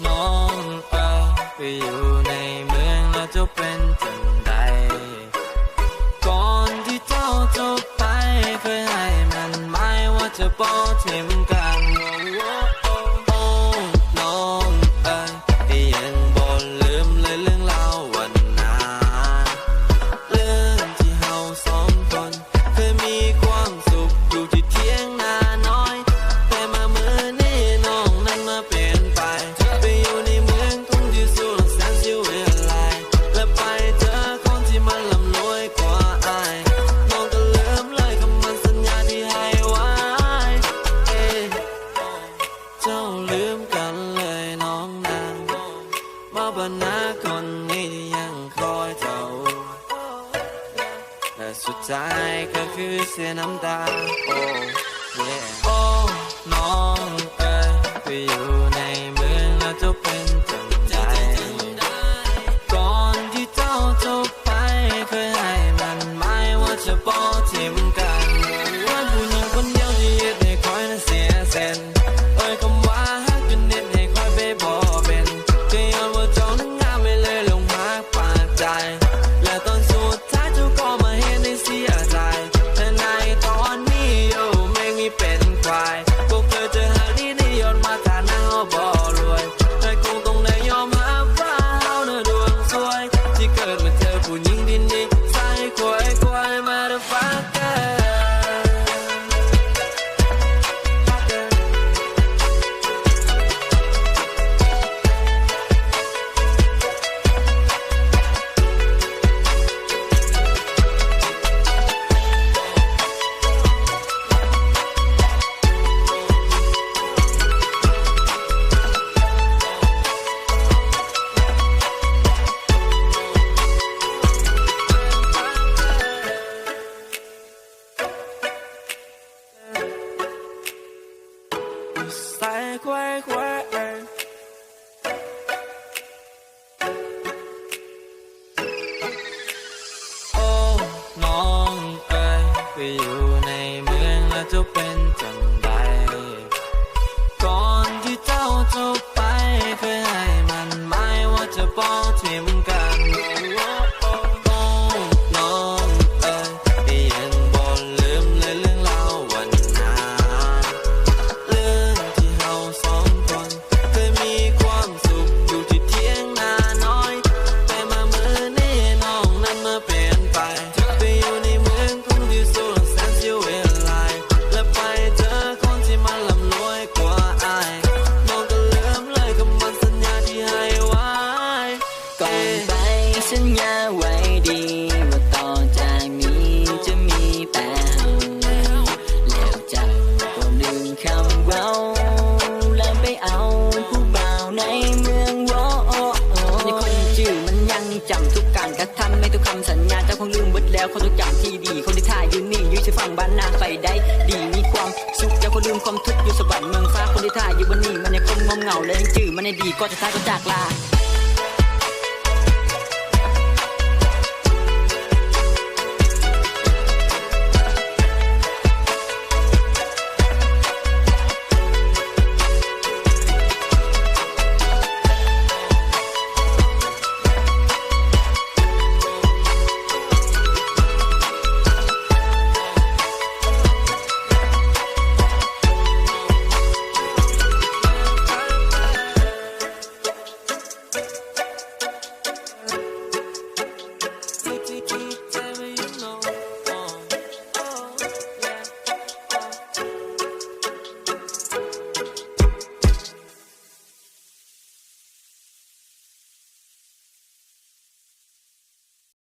น้องไปอยู่ในเมืองแล้วจะเป็นจังใดก่อนที่เจ้าจะไปเคยให้มันหมายว่าจะบ่ทิ้งกันโอ้น้องยังบ่ลืมเลยเรื่องราววันนั้นเรื่องที่เฮาสองคนเคยมีความสุขอยู่ที่เถียงนาน้อยแต่มามื้อนี้น้องนั้นมาเปลี่ยนไปอยู่ในเมืองกรุงที่สุดแสนสิวิไลและไปเจอคนที่มันร่ำรวยกว่าอายน้องก็ลืมเลยคำมั่นสัญญาที่ให้ไว้เจ้าลืมกันเลยน้องนางมาบรรณาคนนี้ที่ยังคอยเจ้าและสุดท้ายก็คือเสียน้ำตาโอ้น้องไปอยู่ในเมืองแล้วจะเป็นจังใดก่อนที่เจ้าจะไปเคยให้มันหมายว่าจะบ่ทิ้งกันว่าผู้หญิงคนเดียวที่ยึดให้คอยนั้นเสียเส้นคำว่าฮักจนเน็ตให้คอยไปบ่เป็นก็ย้อนว่าเจ้านั้นงามไม่เลยลงมาปาดใจและตอนสุดท้ายเจ้าก็มาเห็นได้เสียใจแต่ในตอนนี้ไม่มีเป็นควายพวกเธอจะหาดีได้ย้อนมาฐานะบ่รวยแต่คงต้องได้ยอมรับว่าเฮาน่ะดวงสวยที่เกิดมาเจอผู้หญิงดีๆใส่ควายมาเดอะฟักเกอร์ใส่ควายโอ้น้องไปอยู่ในเมืองแล้วจะเป็นจังใดก่อนที่เจ้าจะไปเคยให้มันหมายว่าจะบ่ทิ้งกันโอ้น้องยังบ่ลืมเลยเรื่องราววันนั้นเรื่องที่เฮาสองคนเคยมีความสุขอยู่ที่เถียงนาน้อยแต่มามื้อนี้น้องนั้นมาเปลี่ยนไปอยู่ในเมืองกรุงที่สุดแสนสิวิไลและไปเจอคนที่มันร่ำรวยกว่าอายน้องก็ลืมเลยคำมั่นสัญญาที่ให้ไว้ก่อนไปสัญญาไว้ดีว่าต่อจากนี้จะมีแต่แล้วเจ้าก็ลืมคำเว้าแล้วไปเอาผู้บ่าวในเมืองวในคนจื่อมันยังจำทุกการกระทำไม่ทุกคำสัญญาเจ้าคงลืมเบิดแล้วคนทุกอย่างที่ดีคนที่ท่ายืนนี่ยืนเฉยฝั่งบ้านนาไปได้ดีมีความสุขเจ้าคงลืมความทุกข์อยู่สวรรค์เมืองฟ้าคนที่ท่าอยู่บนนี้มันยังคงงมเงาและยังจื่อมันในดีก็จะท้ายก็จากลา